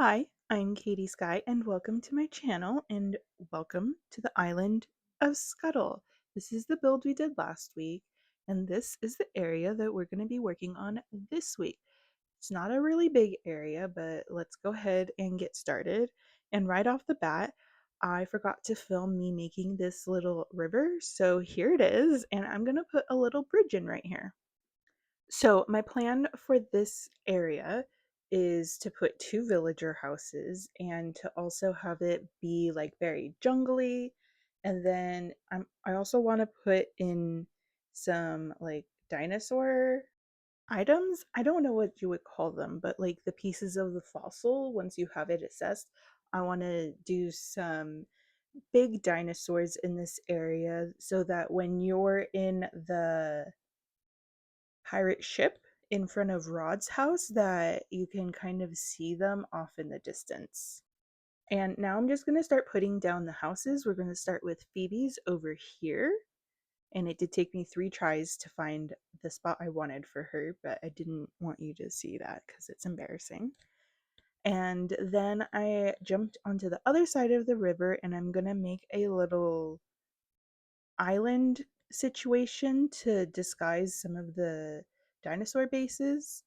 Hi, I'm Katie Sky, and welcome to my channel, and welcome to the island of Scuttle. This is the build we did last week, and this is the area that we're going to be working on this week. It's not a really big area, but let's go ahead and get started. And right off the bat, I forgot to film me making this little river, so here it is, and I'm going to put a little bridge in right here. So my plan for this area is to put two villager houses and to also have it be like very jungly. And then I also want to put in some like dinosaur items. I don't know what you would call them, but like the pieces of the fossil once you have it assessed. I want to do some big dinosaurs in this area so that when you're in the pirate ship in front of Rod's house that you can kind of see them off in the distance. And now I'm just going to start putting down the houses. We're going to start with Phoebe's over here. And it did take me 3 tries to find the spot I wanted for her, but I didn't want you to see that because it's embarrassing. And then I jumped onto the other side of the river and I'm going to make a little island situation to disguise some of the dinosaur bases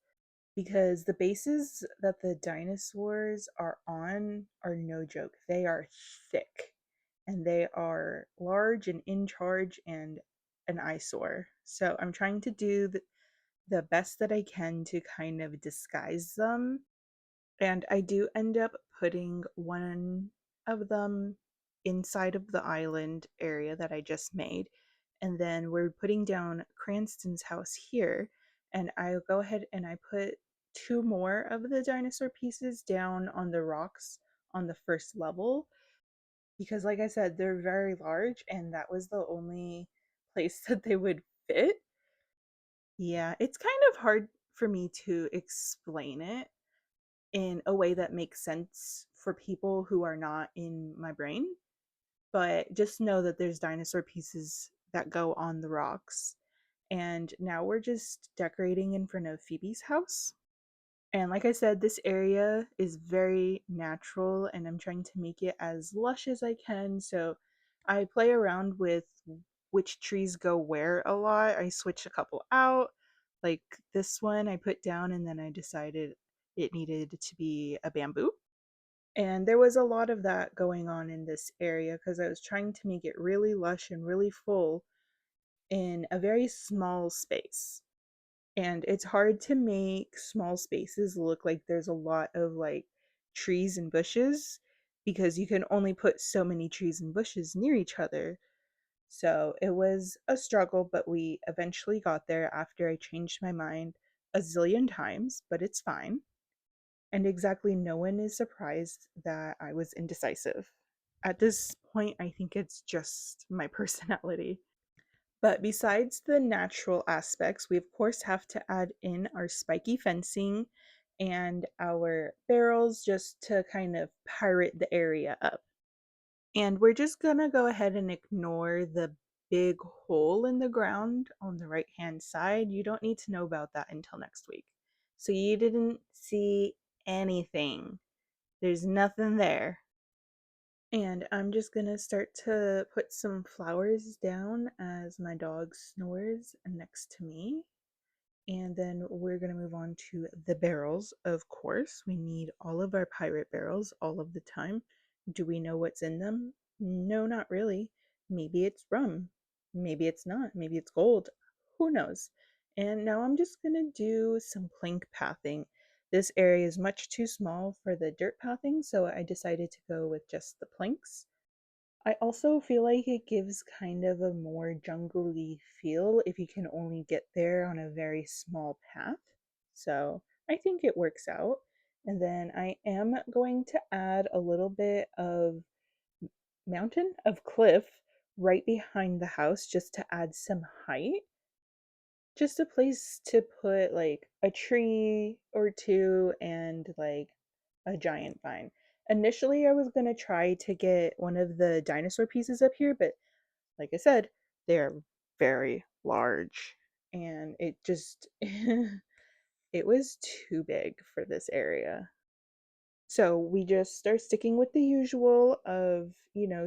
because the bases that the dinosaurs are on are no joke. They are thick and they are large and in charge and an eyesore. So I'm trying to do the best that I can to kind of disguise them, and I do end up putting one of them inside of the island area that I just made. And then we're putting down Cranston's house here. And I'll go ahead and I put two more of the dinosaur pieces down on the rocks on the first level. Because, like I said, they're very large, and that was the only place that they would fit. Yeah, it's kind of hard for me to explain it in a way that makes sense for people who are not in my brain. But just know that there's dinosaur pieces that go on the rocks. And now we're just decorating in front of Phoebe's house. And like I said, this area is very natural and I'm trying to make it as lush as I can. So I play around with which trees go where a lot. I switch a couple out. Like this one I put down and then I decided it needed to be a bamboo. And there was a lot of that going on in this area because I was trying to make it really lush and really full in a very small space. And it's hard to make small spaces look like there's a lot of like trees and bushes because you can only put so many trees and bushes near each other. So it was a struggle, but we eventually got there after I changed my mind a zillion times, but it's fine. And exactly no one is surprised that I was indecisive. At this point, I think it's just my personality. But besides the natural aspects, we of course have to add in our spiky fencing and our barrels just to kind of pirate the area up. And we're just gonna go ahead and ignore the big hole in the ground on the right hand side. You don't need to know about that until next week. So you didn't see anything. There's nothing there. And I'm just gonna start to put some flowers down as my dog snores next to me. And then we're gonna move on to the barrels. Of course, we need all of our pirate barrels all of the time. Do we know what's in them? No, not really. Maybe it's rum. Maybe it's not. Maybe it's gold. Who knows? And now I'm just gonna do some plank pathing. This area is much too small for the dirt pathing, so I decided to go with just the planks. I also feel like it gives kind of a more jungly feel if you can only get there on a very small path. So I think it works out. And then I am going to add a little bit of mountain of cliff right behind the house just to add some height. Just a place to put like a tree or two and like a giant vine. Initially, I was going to try to get one of the dinosaur pieces up here, but like I said, they're very large and it just it was too big for this area. So we just start sticking with the usual of,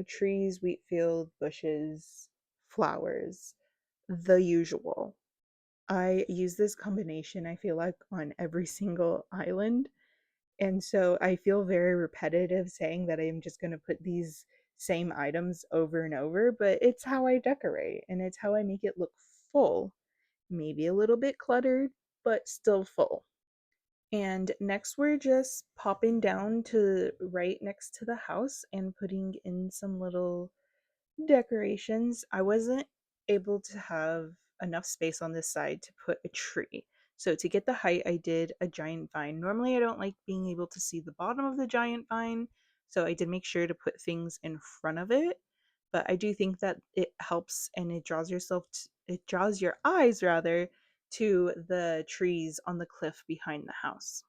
trees, wheat field, bushes, flowers, the usual. I use this combination, I feel like, on every single island. And so I feel very repetitive saying that I'm just going to put these same items over and over, but it's how I decorate and it's how I make it look full. Maybe a little bit cluttered, but still full. And next, we're just popping down to right next to the house and putting in some little decorations. I wasn't able to have enough space on this side to put a tree. So to get the height, I did a giant vine. Normally, I don't like being able to see the bottom of the giant vine, so I did make sure to put things in front of it. But I do think that it helps and it draws your eyes rather to the trees on the cliff behind the house.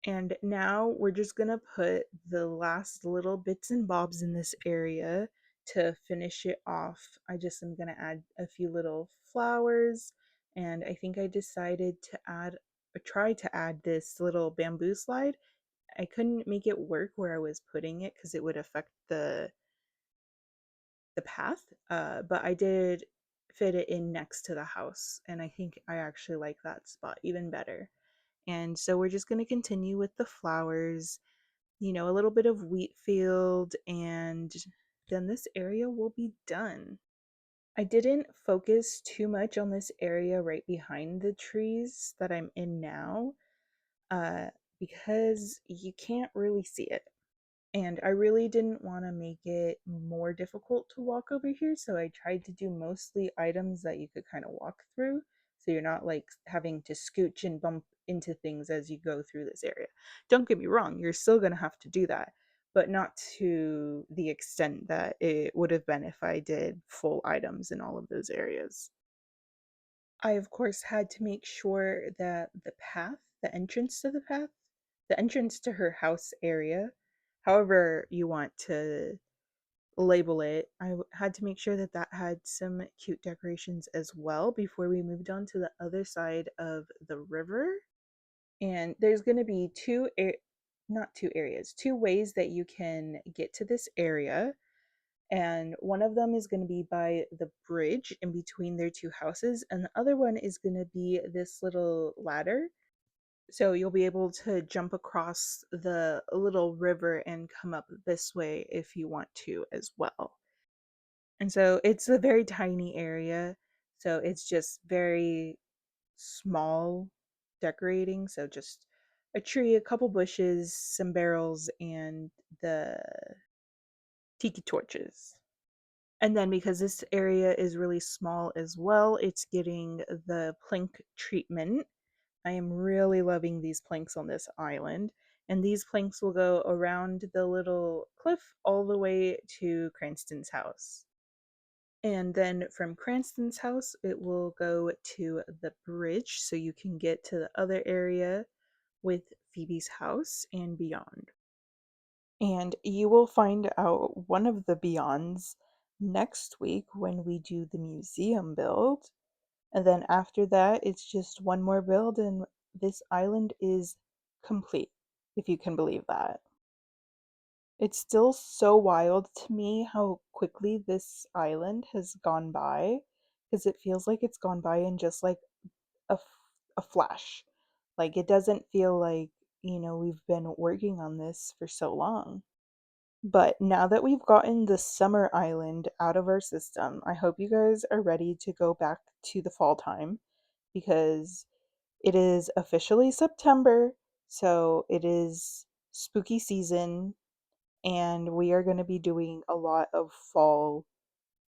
And now we're just gonna put the last little bits and bobs in this area to finish it off. I just am gonna add a few little flowers, and I think I decided to add or try to add this little bamboo slide. I couldn't make it work where I was putting it because it would affect the path, but I did fit it in next to the house, and I think I actually like that spot even better. And so we're just going to continue with the flowers, a little bit of wheat field, and then this area will be done. I didn't focus too much on this area right behind the trees that I'm in now, uh, because you can't really see it. And I really didn't want to make it more difficult to walk over here, so I tried to do mostly items that you could kind of walk through. So you're not like having to scooch and bump into things as you go through this area. Don't get me wrong, you're still going to have to do that, but not to the extent that it would have been if I did full items in all of those areas. I, of course, had to make sure that the entrance to the path, the entrance to her house area, however you want to label it, had to make sure that that had some cute decorations as well before we moved on to the other side of the river. And there's going to be not two areas, two ways that you can get to this area, and one of them is going to be by the bridge in between their two houses, and the other one is going to be this little ladder. So you'll be able to jump across the little river and come up this way if you want to as well. And so it's a very tiny area, so it's just very small decorating. So just a tree, a couple bushes, some barrels, and the tiki torches. And then because this area is really small as well, it's getting the plank treatment. I am really loving these planks on this island. And these planks will go around the little cliff all the way to Cranston's house. And then from Cranston's house, it will go to the bridge so you can get to the other area with Phoebe's house and beyond. And you will find out one of the beyonds next week when we do the museum build. And then after that, it's just one more build, and this island is complete, if you can believe that. It's still so wild to me how quickly this island has gone by, because it feels like it's gone by in just like a flash. Like it doesn't feel like, we've been working on this for so long. But now that we've gotten the summer island out of our system, I hope you guys are ready to go back to the fall time because it is officially September, so it is spooky season, and we are going to be doing a lot of fall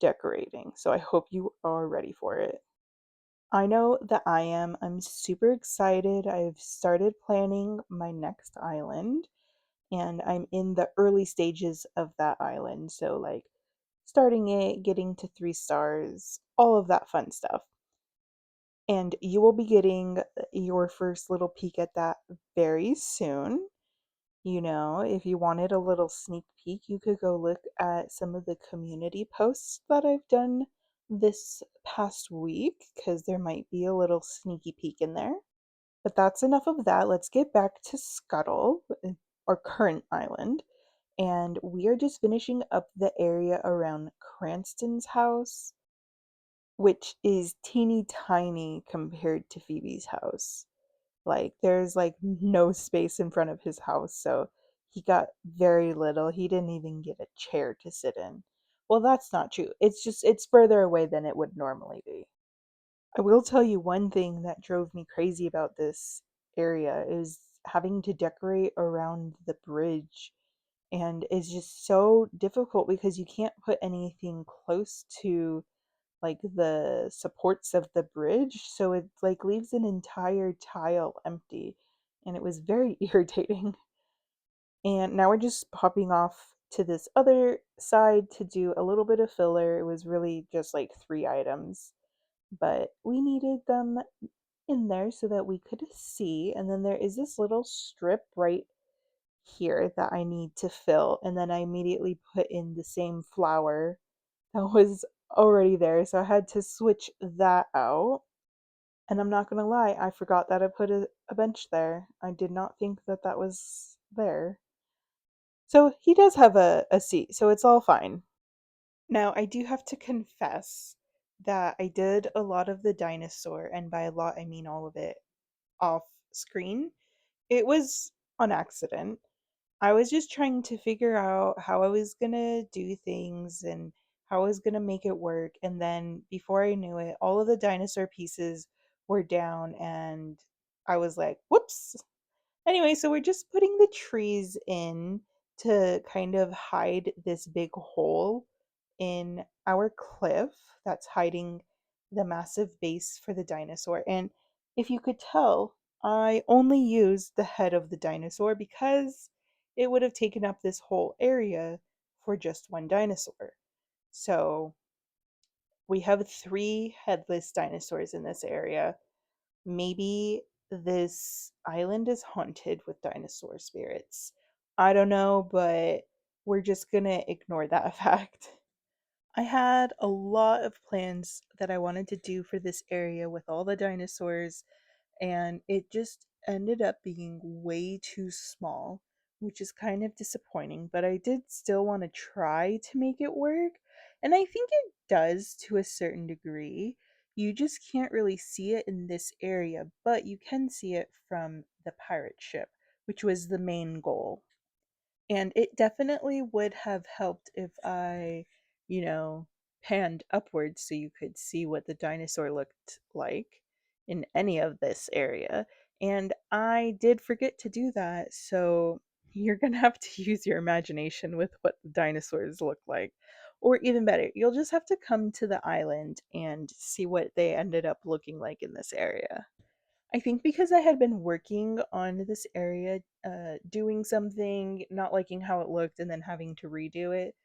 decorating. So I hope you are ready for it. I know that I am. I'm super excited. I've started planning my next island, and I'm in the early stages of that island. So, like, starting it, getting to 3 stars, all of that fun stuff. And you will be getting your first little peek at that very soon. If you wanted a little sneak peek, you could go look at some of the community posts that I've done this past week because there might be a little sneaky peek in there. But that's enough of that. Let's get back to Scuttle, our current island. And we are just finishing up the area around Cranston's house, which is teeny tiny compared to Phoebe's house. Like, there's like no space in front of his house, so he got very little. He didn't even get a chair to sit in. Well, that's not true. It's further away than it would normally be. I will tell you one thing that drove me crazy about this area is having to decorate around the bridge, and it's just so difficult because you can't put anything close to like the supports of the bridge, so it like leaves an entire tile empty, and it was very irritating. And now we're just popping off to this other side to do a little bit of filler. It was really just like 3 items, but we needed them in there so that we could see. And then there is this little strip right here that I need to fill, and then I immediately put in the same flower that was already there, so I had to switch that out. And I'm not gonna lie, I forgot that I put a bench there. I did not think that that was there. So he does have a seat, so it's all fine. Now, I do have to confess that I did a lot of the dinosaur, and by a lot, I mean all of it, off screen. It was on accident. I was just trying to figure out how I was gonna do things and how I was gonna make it work. And then before I knew it, all of the dinosaur pieces were down, and I was like, whoops. Anyway, so we're just putting the trees in to kind of hide this big hole in our cliff that's hiding the massive base for the dinosaur. And if you could tell, I only used the head of the dinosaur because it would have taken up this whole area for just one dinosaur. So we have 3 headless dinosaurs in this area. Maybe this island is haunted with dinosaur spirits. I don't know, but we're just gonna ignore that fact. I had a lot of plans that I wanted to do for this area with all the dinosaurs, and it just ended up being way too small, which is kind of disappointing, but I did still want to try to make it work, and I think it does to a certain degree. You just can't really see it in this area, but you can see it from the pirate ship, which was the main goal. And it definitely would have helped if I, you know, panned upwards so you could see what the dinosaur looked like in any of this area. And I did forget to do that, so you're gonna have to use your imagination with what the dinosaurs look like. Or even better, you'll just have to come to the island and see what they ended up looking like in this area. I think because I had been working on this area, doing something, not liking how it looked, and then having to redo it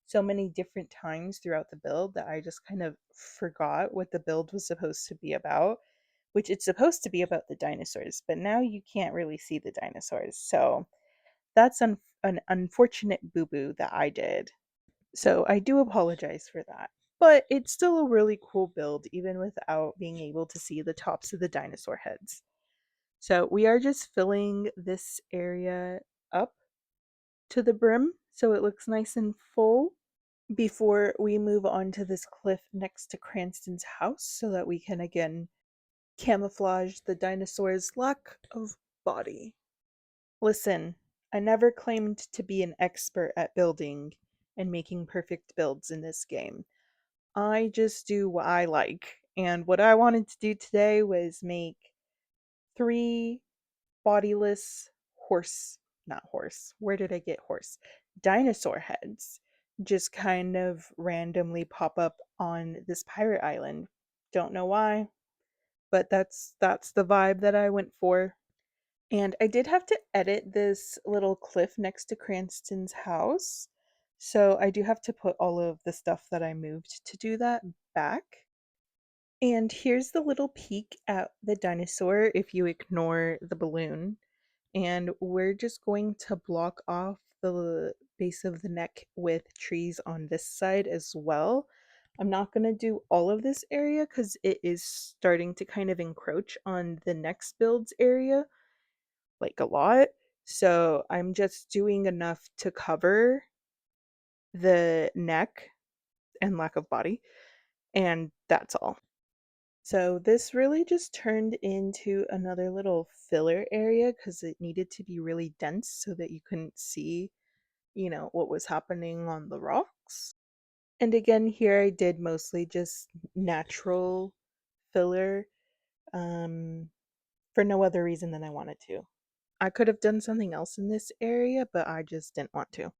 so many different times throughout the build that I just kind of forgot what the build was supposed to be about, which it's supposed to be about the dinosaurs, but now you can't really see the dinosaurs. So that's an unfortunate boo boo that I did. So I do apologize for that. But it's still a really cool build, even without being able to see the tops of the dinosaur heads. So we are just filling this area up to the brim so it looks nice and full before we move on to this cliff next to Cranston's house so that we can again camouflage the dinosaur's lack of body. Listen, I never claimed to be an expert at building and making perfect builds in this game. I just do what I like. And what I wanted to do today was make 3 bodiless horse, not horse, where did I get horse? Dinosaur heads just kind of randomly pop up on this pirate island. Don't know why, but that's the vibe that I went for. And I did have to edit this little cliff next to Cranston's house. So I do have to put all of the stuff that I moved to do that back. And here's the little peek at the dinosaur if you ignore the balloon. And we're just going to block off the base of the neck with trees on this side as well. I'm not going to do all of this area because it is starting to kind of encroach on the next build's area, like a lot. So I'm just doing enough to cover the neck and lack of body, and that's all. So this really just turned into another little filler area because it needed to be really dense so that you couldn't see, what was happening on the rocks. And again, here I did mostly just natural filler, um, for no other reason than I wanted to. I could have done something else in this area, but I just didn't want to.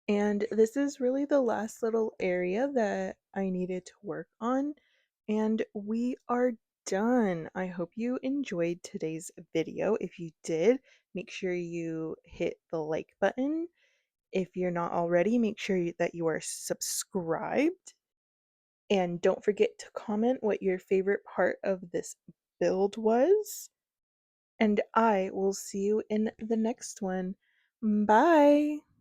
And this is really the last little area that I needed to work on. And we are done. I hope you enjoyed today's video. If you did, make sure you hit the like button. If you're not already, make sure that you are subscribed. And don't forget to comment what your favorite part of this build was. And I will see you in the next one. Bye!